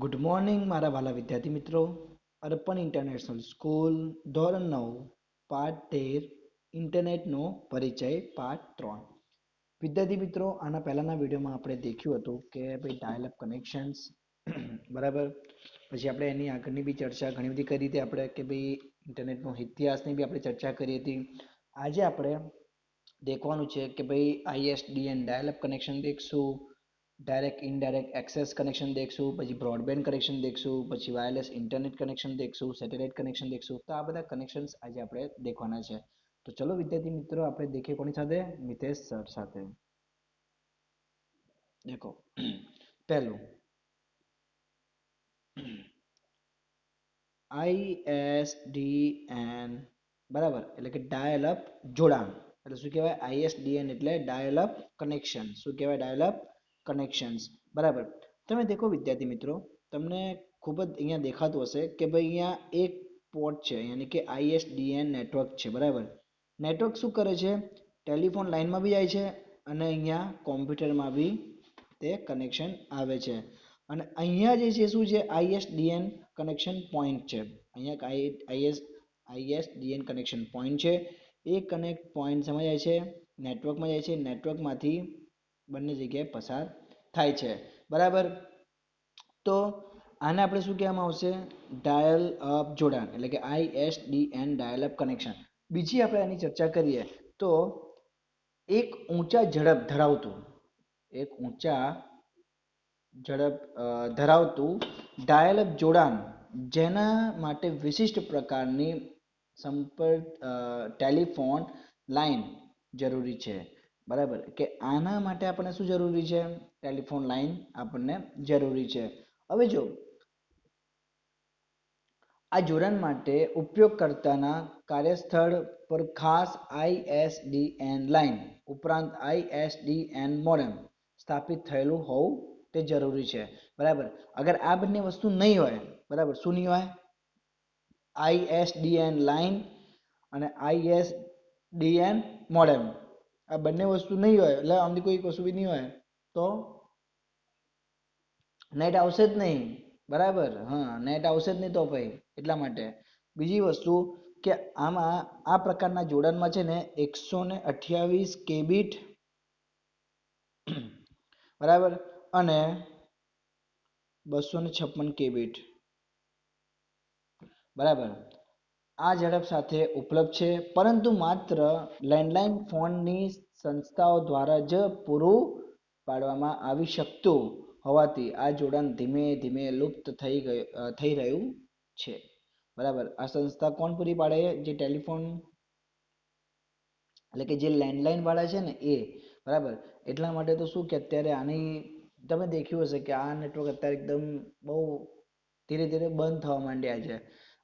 Good morning મારા વાલા વિદ્યાર્થી મિત્રો. અર્પણ ઇન્ટરનેશનલ સ્કૂલ ધોરણ 9 પાઠ 13 ઇન્ટરનેટનો પરિચય પાઠ 3. વિદ્યાર્થી મિત્રો, આના પહેલાના વિડીયોમાં આપણે દેખ્યું હતું કે ભાઈ ડાયલ અપ કનેક્શન્સ બરાબર. પછી આપણે એની આગળની બી ચર્ચા ઘણી બધી કરી હતી આપણે કે ભાઈ ઇન્ટરનેટનો ઇતિહાસની બી આપણે ચર્ચા કરી હતી. આજે આપણે દેખવાનું છે કે ભાઈ આઈએસડીએન ડાયલ અપ કનેક્શન દેખશું, ડાયરેક્ટ ઇનડાયરેક્ટ એક્સેસ કનેક્શન દેખશું, પછી બ્રોડબેન્ડ કનેક્શન દેખશું, પછી વાયરલેસ ઇન્ટરનેટ કનેક્શન દેખશું, સેટેલાઇટ કનેક્શન દેખશું. તો આ બધા કનેક્શન્સ આજે આપણે દેખવાના છે. તો ચલો વિદ્યાર્થી મિત્રો, આપણે દેખીએ કોની સાથે? મિતેશ સર સાથે. દેખો પહેલું આઈએસડીએન બરાબર, એટલે કે ડાયલ અપ જોડાણ. એટલે શું કહેવાય? આઈએસડીએન એટલે ડાયલ અપ કનેક્શન. શું કહેવાય? ડાયલ અપ કનેક્શન્સ બરાબર. તમે દેખો વિદ્યાર્થી મિત્રો, તમને ખૂબ જ અહીંયા દેખાતું હશે કે ભાઈ અહીંયા એક પોર્ટ છે, યાની કે આઈએસડીએન નેટવર્ક છે બરાબર. નેટવર્ક શું કરે છે? ટેલિફોન લાઇનમાં બી જાય છે અને અહીંયા કોમ્પ્યુટરમાં બી તે કનેક્શન આવે છે. અને અહીંયા જે છે શું છે? આઈએસડીએન કનેક્શન પોઈન્ટ છે. અહીંયા આઈએસડીએન કનેક્શન પોઈન્ટ છે. એ કનેક્ટ પોઈન્ટ સમય જાય છે નેટવર્કમાં, જાય છે નેટવર્કમાંથી બંને જગ્યાએ પસાર થાય છે બરાબર. તો આને આપણે શું કહેવામાં આવશે? ડાયલ અપ જોડાણ, એટલે કે આઈએસડીએન ડાયલ અપ કનેક્શન. બીજી આપણે એની ચર્ચા કરીએ તો એક ઊંચા ઝડપ ધરાવતું ડાયલ અપ જોડાણ, જેના માટે વિશિષ્ટ પ્રકારની સંપર્ક ટેલિફોન લાઈન જરૂરી છે બરાબર. કે આના માટે આપણને શું જરૂરી છે? ટેલિફોન લાઈન આપણને જરૂરી છે. હવે જો આ જોડાણ માટે ઉપયોગકર્તાના કાર્યસ્થળ પર ખાસ આઈએસડીએન લાઇન ઉપરાંત આઈએસડીએન મોડેમ સ્થાપિત થયેલું હોવું તે જરૂરી છે બરાબર. અગર આ બંને વસ્તુ નહીં હોય બરાબર, શું નહીં હોય? આઈએસડીએન લાઇન અને આઈએસડીએન મોડેમ, આ બંને વસ્તુ નહીં હોય, એટલે આમની કોઈ વસ્તુ બી નહીં હોય તો નેટ આવશે જ નહીં બરાબર. હા, નેટ આવશે જ નહીં તો ભાઈ. એટલા માટે બીજી વસ્તુ કે આમાં આ પ્રકારના જોડાણમાં છે ને 128 કેબીટ બરાબર અને 256 કેબીટ બરાબર આ ઝડપ સાથે ઉપલબ્ધ છે, પરંતુ માત્ર લેન્ડલાઇન ફોનની સંસ્થાઓ દ્વારા જ પૂરું પાડવામાં આવી શકતું હોવાથી આ જોડાણ ધીમે ધીમે લુપ્ત થઈ રહ્યું છે બરાબર. આ સંસ્થા કોણ પૂરી પાડે? જે ટેલિફોન એટલે કે જે લેન્ડલાઇન વાળા છે ને એ બરાબર. એટલા માટે તો શું કે અત્યારે આની તમે દેખ્યું હશે કે આ નેટવર્ક અત્યારે એકદમ બહુ ધીરે ધીરે બંધ થવા માંડ્યા છે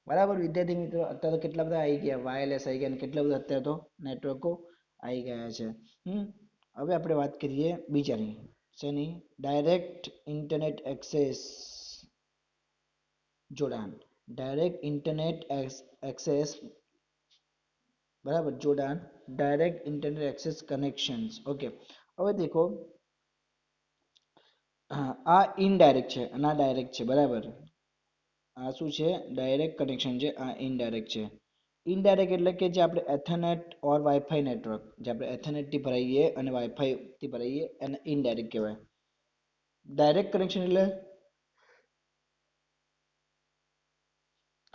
બરાબર. વિદ્યાર્થી મિત્રો, અત્યારે તો કેટલા બધા આવી ગયા, વાયરલેસ આવી ગયા, અને કેટલા બધા અત્યારે તો નેટવર્કો આવી ગયા છે. હવે આપણે વાત કરીએ બીજાની, શેની? ડાયરેક્ટ ઇન્ટરનેટ એક્સેસ જોડાણ. ડાયરેક્ટ ઇન્ટરનેટ એક્સેસ બરાબર જોડાણ, direct internet access connections. Okay, હવે દેખો આ ઇનડાયરેક્ટ છે અને આ ડાયરેક્ટ છે બરાબર. આ શું છે? ડાયરેક્ટ કનેક્શન છે, આ ઇનડાયરેક્ટ છે. ઇનડાયરેક્ટ એટલે કે જે આપણે એથરનેટ ઓર વાઈફાઈ નેટવર્ક, જે આપણે એથરનેટથી ભરાઈએ અને વાઈફાઈથી ભરાઈએ એને ઇનડાયરેક્ટ કહેવાય. ડાયરેક્ટ કનેક્શન એટલે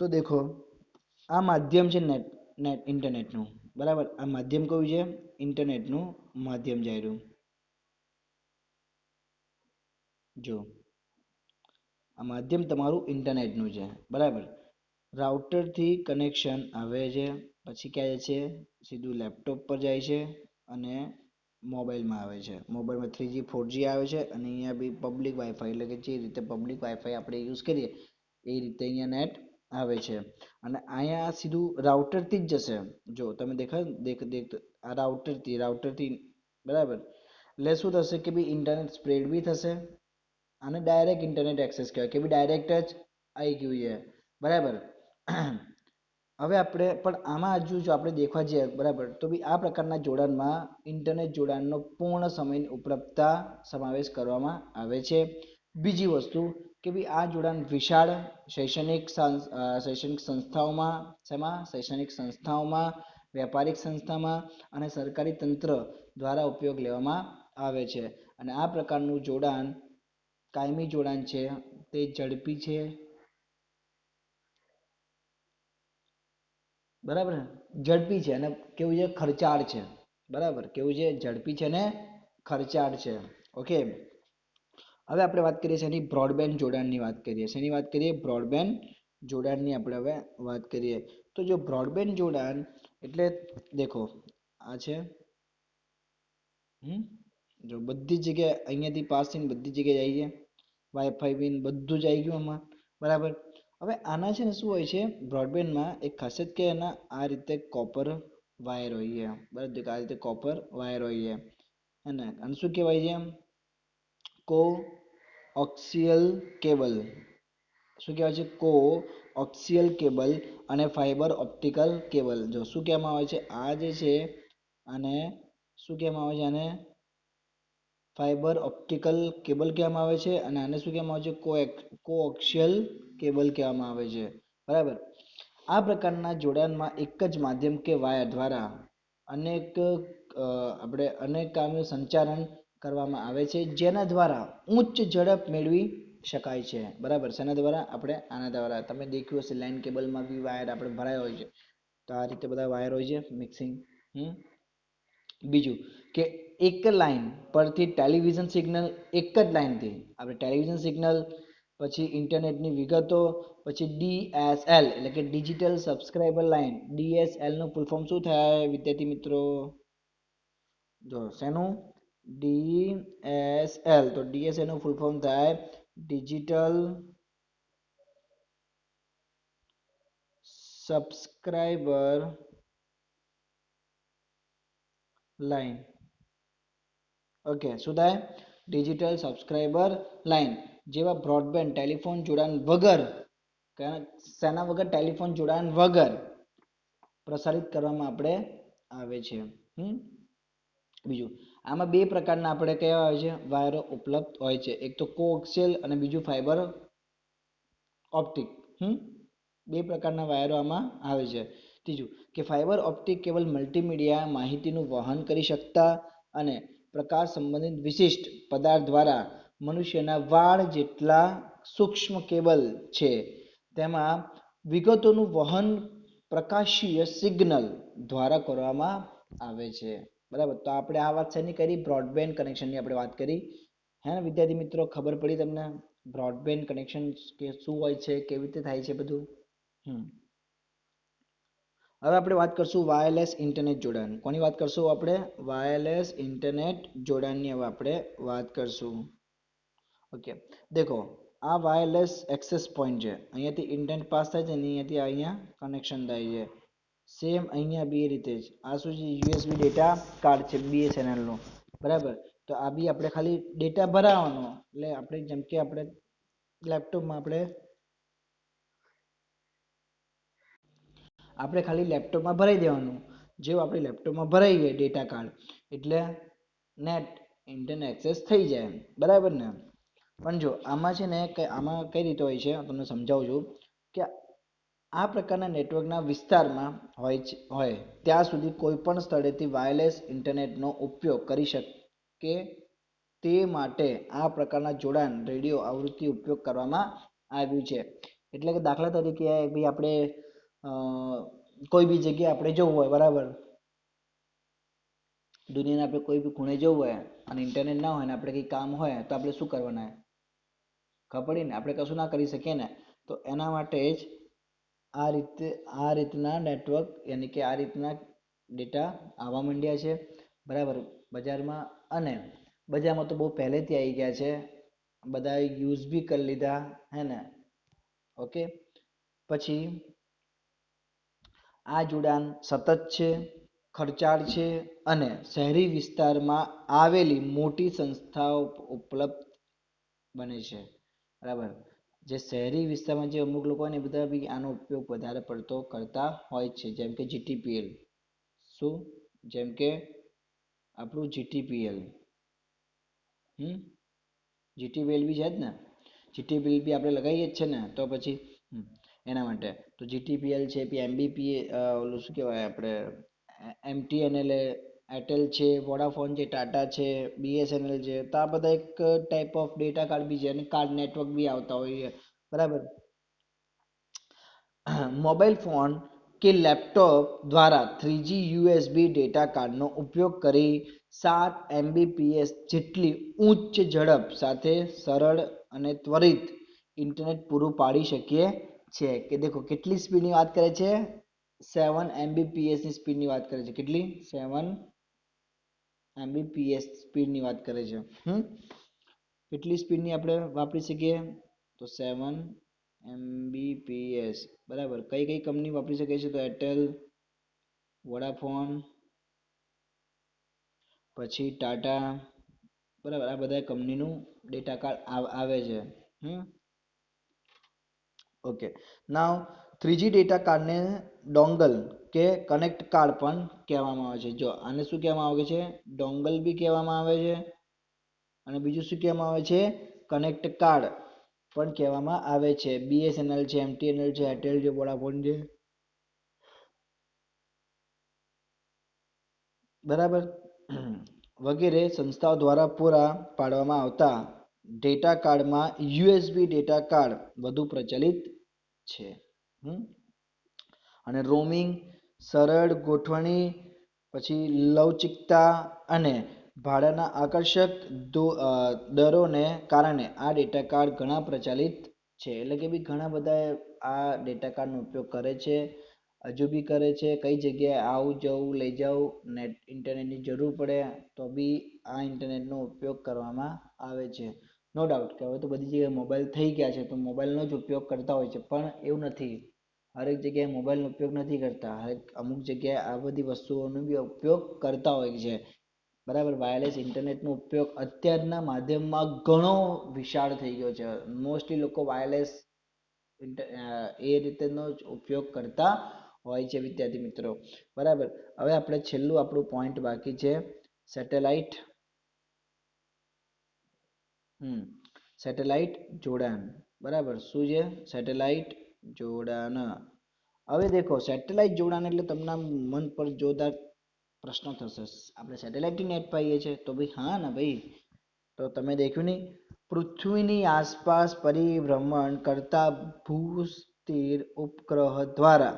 તો દેખો આ માધ્યમ છે ઇન્ટરનેટનું બરાબર. આ માધ્યમ કયું છે? ઇન્ટરનેટનું માધ્યમ જઈ રહ્યું. જો આ માધ્યમ તમારું ઇન્ટરનેટનું છે બરાબર. રાઉટરથી કનેક્શન આવે છે, પછી ક્યાં જાય છે? સીધું લેપટોપ પર જાય છે અને મોબાઈલમાં આવે છે. મોબાઈલમાં 3G 4G આવે છે અને અહીંયા બી પબ્લિક વાઈફાઈ, એટલે કે જે રીતે પબ્લિક વાઈફાઈ આપણે યુઝ કરીએ એ રીતે અહીંયા નેટ આવે છે. અને અહીંયા સીધું રાઉટરથી જ જશે. જો તમે આ રાઉટરથી બરાબર. એટલે શું થશે કે ભાઈ ઇન્ટરનેટ સ્પ્રેડ બી થશે અને ડાયરેક્ટ ઇન્ટરનેટ એક્સેસ કહેવાય કે ભાઈ ડાયરેક્ટ જ આવી ગયું છે બરાબર. હવે આપણે પણ આમાં હજુ જો આપણે દેખવા જઈએ બરાબર, તો બી આ પ્રકારના જોડાણમાં ઇન્ટરનેટ જોડાણનો પૂર્ણ સમયની ઉપલબ્ધતા સમાવેશ કરવામાં આવે છે. બીજી વસ્તુ કે ભાઈ આ જોડાણ વિશાળ શૈક્ષણિક સંસ્થાઓમાં, શેમાં શૈક્ષણિક સંસ્થાઓમાં, વ્યાપારિક સંસ્થામાં અને સરકારી તંત્ર દ્વારા ઉપયોગ લેવામાં આવે છે. અને આ પ્રકારનું જોડાણ કાયમી જોડાણ છે, તે ઝડપી છે, બરાબર ને, ઝડપી છે અને કેવું છે, ખર્ચાળ છે. બરાબર, કેવું છે, ઝડપી છે ને ખર્ચાળ છે. ઓકે, હવે આપણે વાત કરીએ છીએ એની બ્રોડબેન્ડ જોડાણની વાત કરીએ. શેની વાત કરીએ? બ્રોડબેન્ડ જોડાણની આપણે હવે વાત કરીએ. તો જો બ્રોડબેન્ડ જોડાણ એટલે દેખો આ છે, જો બધી જગ્યાએ અહીંયાથી પાસ થઈને બધી જગ્યાએ જઈએ, વાઈફાઈ બિન બધું જ આવી ગયું આમાં. બરાબર, હવે આના છે ને શું હોય છે, બ્રોડબેન્ડમાં એક ખાસિયત કે એના આ રીતે કોપર વાયર હોય છે. બરાબર, આ રીતે કોપર વાયર હોય છે. અને આને શું કહેવાય છે? કો ઓક્સિયલ કેબલ. શું કહેવાય છે? કો ઓક્સિયલ કેબલ અને ફાઈબર ઓપ્ટિકલ કેબલ. જો શું કહેવામાં આવે છે, આ જે છે આને શું કહેવામાં આવે છે? આને ફાઈબર ઓપ્ટિકલ કેબલ કહેવામાં આવે છે. અને આને શું કહેવામાં આવે છે? કોએક્સિયલ કેબલ કહેવામાં આવે છે. બરાબર, આ પ્રકારના જોડાણમાં એક જ માધ્યમ કે વાયર દ્વારા અનેક આપણે અનેક કામનું સંચાલન કરવામાં આવે છે, જેના દ્વારા ઉચ્ચ ઝડપ મેળવી શકાય છે. બરાબર, શેના દ્વારા? આપણે આના દ્વારા. તમે દેખ્યું હશે લાઈન કેબલમાં બી વાયર આપણે ભરાય હોય છે, તો આ રીતે બધા વાયર હોય છે મિક્સિંગ. બીજું કે એક લાઈન પરથી ટેલિવિઝન સિગ્નલ, એક જ લાઈનથી આપણે ટેલિવિઝન સિગ્નલ, પછી ઇન્ટરનેટની વિગતો, પછી ડીએસએલ એટલે કે ડિજિટલ સબસ્ક્રાઇબર લાઈન. ડીએસએલ નું ફૂલ ફોર્મ શું થાય વિદ્યાર્થી મિત્રો? જો શેનું? ડીએસએલ. તો ડીએસએલ નું ફૂલ ફોર્મ થાય ડિજિટલ સબસ્ક્રાઇબર લાઈન. ઓકે, શું થાય? ડિજિટલ સબસ્ક્રાઇબર લાઈન જેવા બ્રોડબેન્ડ ટેલિફોન જોડાણ વગર, શેના વગર? ટેલિફોન જોડાણ વગર પ્રસારિત કરવામાં આપણે આવે છે. બીજું, આમાં બે પ્રકારના આપણે કયા હોય છે? વાયરો ઉપલબ્ધ હોય છે. એક તો કોએક્સિયલ અને બીજું ફાઈબર ઓપ્ટિક. બે પ્રકારના વાયરો આમાં આવે છે. ત્રીજું કે ફાઈબર ઓપ્ટિક કેબલ મલ્ટીમીડિયા માહિતીનું વહન કરી શકતા અને પ્રકાશ સંબંધિત વિશિષ્ટ પદાર્થ દ્વારા મનુષ્યના વાળ જેટલા સૂક્ષ્મ કેબલ છે, તેમાં વિગતોનું વહન પ્રકાશીય સિગ્નલ દ્વારા કરવામાં આવે છે. બરાબર, તો આપણે આ વાત શેની કરી? બ્રોડબેન્ડ કનેક્શનની આપણે વાત કરી. હે ને વિદ્યાર્થી મિત્રો, ખબર પડી તમને બ્રોડબેન્ડ કનેક્શન કે શું હોય છે, કેવી રીતે થાય છે બધું? હવે આપણે વાત કરશું વાયરલેસ ઇન્ટરનેટ જોડાણ. કોની વાત કરશું આપણે? વાયરલેસ ઇન્ટરનેટ જોડાણની હવે આપણે વાત કરશું. ઓકે, દેખો આ વાયરલેસ એક્સેસ પોઈન્ટ છે. અહીંયાથી ઇન્ટરનેટ પાસ થાય છે ને અહીંયાથી અહીંયા કનેક્શન થાય છે. સેમ અહીંયા બી એ રીતે જ. આ શું છે? યુએસબી ડેટા કાર્ડ છે BSNL નું. બરાબર, તો આ બી આપણે ખાલી ડેટા ભરાવાનો, એટલે આપણે જેમ કે આપણે લેપટોપમાં આપણે ખાલી લેપટોપમાં ભરાઈ દેવાનું. જેવું આપણે લેપટોપમાં ભરાઈ જાય ડેટા કાર્ડ એટલે નેટ ઇન્ટરનેટ એક્સેસ થઈ જાય. બરાબર ને? પણ જો આમાં છે ને આમાં કઈ રીતે હોય છે તમને સમજાવું છું કે આ પ્રકારના નેટવર્કના વિસ્તારમાં હોય ત્યાં સુધી કોઈ પણ સ્થળેથી વાયરલેસ ઇન્ટરનેટનો ઉપયોગ કરી શકે તે માટે આ પ્રકારના જોડાણ રેડિયો આવૃત્તિ ઉપયોગ કરવામાં આવ્યું છે. એટલે કે દાખલા તરીકે ભાઈ આપણે કોઈ બી જગ્યાએ આપણે જવું હોય, બરાબર, દુનિયાના આપણે કોઈ બી ખૂણે જવું હોય અને ઇન્ટરનેટ ના હોય ને આપણે કંઈ કામ હોય તો આપણે શું કરવાના? ખબર પડી ને? આપણે કશું ના કરી શકીએ ને. તો એના માટે જ આ રીતના નેટવર્ક યાની કે આ રીતના ડેટા આવવા માંડ્યા છે. બરાબર, બજારમાં. અને બજારમાં તો બહુ પહેલેથી આવી ગયા છે, બધા યુઝ બી કરી લીધા, હે ને? ઓકે, પછી આ જોડાણ સતત છે, ખર્ચાળ છે અને શહેરી વિસ્તારમાં આવેલી મોટી સંસ્થાઓ ઉપલબ્ધ બને છે. બરાબર, જે શહેરી વિસ્તારમાં જે અમુક લોકો હોય ને બધા બી આનો ઉપયોગ વધારે પડતો કરતા હોય છે. જેમ કે જીટીપીએલ. શું? જેમ કે આપણું જીટીપીએલ. જીટીપીએલ બી છે જ ને. જીટીપીએલ બી આપણે લગાવીએ જ છે ને, તો પછી એના માટે તો જીટીપીએલ છે, પછી એમબીપી ઓલું શું કહેવાય આપણે એમટીએનએલ એરટેલ છે, વોડાફોન છે, ટાટા છે, બીએસએનએલ છે, તો આ બધા એક ટાઈપ ઓફ ડેટા કાર્ડ બી છે અને કાર્ડ નેટવર્ક બી આવતા હોય છે, બરાબર. મોબાઈલ ફોન કે લેપટોપ દ્વારા 3G યુએસબી ડેટા કાર્ડનો ઉપયોગ કરી 7 MBPS જેટલી ઉચ્ચ ઝડપ સાથે સરળ અને ત્વરિત ઇન્ટરનેટ પૂરું પાડી શકીએ છે. કે દેખો કેટલી સ્પીડની વાત કરે છે, 7 MBPSની સ્પીડની વાત કરે છે. કેટલી? 7 MBPS સ્પીડની વાત કરે છે. કેટલી સ્પીડની આપણે વાપરી શકીએ? તો 7 MBPS, બરાબર. કઈ કઈ કંપની વાપરી શકે છે? તો એરટેલ, વોડાફોન, પછી ટાટા, બરાબર. આ બધા કંપનીનું ડેટા કાર્ડ આવે છે. ઓકે. નાવ 3G ડેટા કાર્ડને ડોંગલ કે કનેક્ટ કાર્ડ પણ કહેવામાં આવે છે. જો આને શું કહેવામાં આવે છે? ડોંગલ બી કહેવામાં આવે છે અને બીજું શું કહેવામાં આવે છે? કનેક્ટ કાર્ડ પણ કહેવામાં આવે છે. બીએસએનએલ છે, એમટીએનએલ છે, એરટેલ છે, વોડાફોન છે, બરાબર, વગેરે સંસ્થાઓ દ્વારા પૂરા પાડવામાં આવતા ડેટા કાર્ડમાં યુએસબી ડેટા કાર્ડ વધુ પ્રચલિત છે. અને રોમિંગ, સરળ ગોઠવણી, પછી લવચિકતા અને ભાડાના આકર્ષક દરોને કારણે આ ડેટા કાર્ડ ઘણા પ્રચલિત છે. એટલે કે બી ઘણા બધા આ ડેટા કાર્ડનો ઉપયોગ કરે છે, હજુ બી કરે છે. કઈ જગ્યાએ આવું જવું લઈ જવું નેટ ઇન્ટરનેટની જરૂર પડે તો બી આ ઇન્ટરનેટનો ઉપયોગ કરવામાં આવે છે. નો ડાઉટ કે હવે તો બધી જગ્યાએ મોબાઈલ થઈ ગયા છે, તો મોબાઈલનો જ ઉપયોગ કરતા હોય છે, પણ એવું નથી. હરેક જગ્યાએ મોબાઈલનો ઉપયોગ નથી કરતા. અમુક જગ્યાએ આ બધી વસ્તુઓનો બી ઉપયોગ કરતા હોય છે, બરાબર. વાયરલેસ ઇન્ટરનેટનો ઉપયોગ અત્યારના માધ્યમમાં ઘણો વિશાળ થઈ ગયો છે. મોસ્ટલી લોકો વાયરલેસ એ રીતેનો જ ઉપયોગ કરતા હોય છે, વિદ્યાર્થી મિત્રો, બરાબર. હવે આપણે છેલ્લું આપણું પોઈન્ટ બાકી છે, સેટેલાઇટ. સેટેલાઇટ જોડાણ, બરાબર. શું છે? સેટેલાઇટ જોડાણ. હવે દેખો સેટેલાઇટ જોડાણ એટલે તમને મન પર જોરદાર પ્રશ્ન થશે, આપણે સેટેલાઇટથી નેટ પાઈએ છીએ? તો ભાઈ હા ને ભાઈ. તો તમે દેખ્યું નહીં, પૃથ્વીની આસપાસ પરિભ્રમણ કરતા ભૂસ્થિર ઉપગ્રહ દ્વારા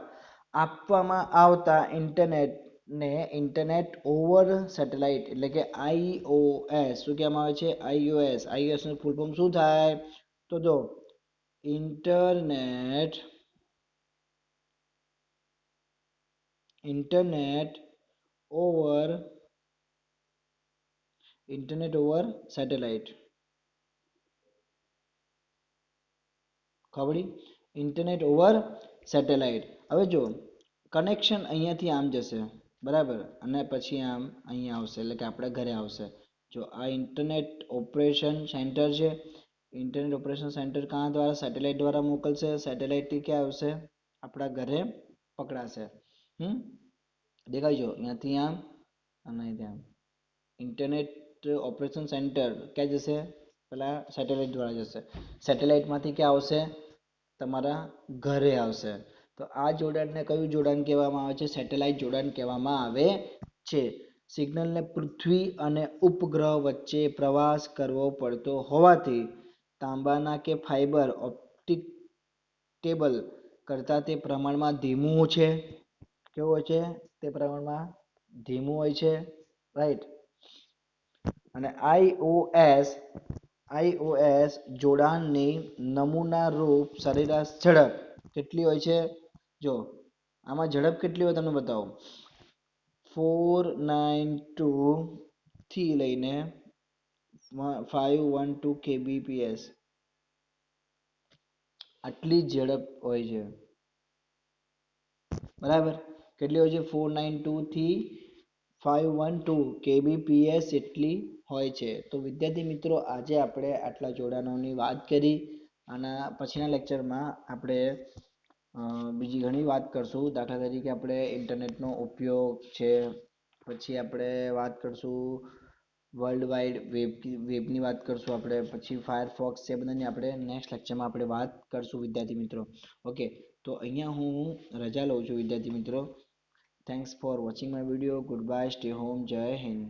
આપવામાં આવતા ઇન્ટરનેટને ઇન્ટરનેટ ઓવર સેટેલાઇટ એટલે કે આઈઓએસ શું કહેવામાં આવે છે? આઈઓએસ. આઈઓએસનું ફૂલ ફોર્મ શું થાય? તો જો ઇન્ટરનેટ ઓવર સેટેલાઇટ. ખબડી? Internet over satellite. હવે જો કનેક્શન અહીંયાથી આમ જશે, બરાબર, અને પછી આમ અહીંયા આવશે, એટલે કે આપણા ઘરે આવશે. જો આ ઇન્ટરનેટ ઓપરેશન સેન્ટર છે. ઇન્ટરનેટ ઓપરેશન સેન્ટર કાં દ્વારા? સેટેલાઇટ દ્વારા મોકલશે. સેટેલાઇટથી ક્યાં આવશે? આપણા ઘરે પકડાશે. દેખાય જો અહીંયાથી આમ અને અહીંથી આમ. ઇન્ટરનેટ ઓપરેશન સેન્ટર ક્યાં જશે? પેલા સેટેલાઇટ દ્વારા જશે. સેટેલાઇટમાંથી ક્યાં આવશે? તમારા ઘરે આવશે. તો આ જોડાણને કયું જોડાણ કહેવામાં આવે છે? સેટેલાઇટ જોડાણ કહેવામાં આવે છે. સિગ્નલને પૃથ્વી અને ઉપગ્રહ વચ્ચે પ્રવાસ કરવો પડતો હોવાથી તાંબાના કે ફાઇબર ઓપ્ટિક કેબલ કરતાં તે પ્રમાણમાં ધીમું છે. કેવું હોય છે? તે પ્રમાણમાં ધીમું હોય છે, રાઈટ. અને આઈઓએસ જોડાણની નમૂના રૂપ સરેરાશ ઝડપ કેટલી હોય છે? જો આમાં ઝડપ કેટલી હોય તમને બતાવો. 492 થી લઈને 512 kbps આટલી ઝડપ હોય છે, બરાબર. કેટલી હોય છે? 492 થી 512 kbps એટલી હોય છે. તો વિદ્યાર્થી મિત્રો, આજે આપણે આટલા જોડાણોની વાત કરી. આના પછીના લેક્ચરમાં આપણે બીજી ઘણી વાત કરશું. દાખલા તરીકે આપણે ઇન્ટરનેટનો ઉપયોગ છે, પછી આપણે વાત કરશું વર્લ્ડ વાઇડ વેબની વાત કરશું આપણે, પછી ફાયરફોક્સ છે, બધાની આપણે નેક્સ્ટ લેક્ચરમાં આપણે વાત કરશું વિદ્યાર્થી મિત્રો. ઓકે, તો અહીંયા હું રજા લઉં છું વિદ્યાર્થી મિત્રો. Thanks for watching my video. Good bye, stay home, જય હિન્દ.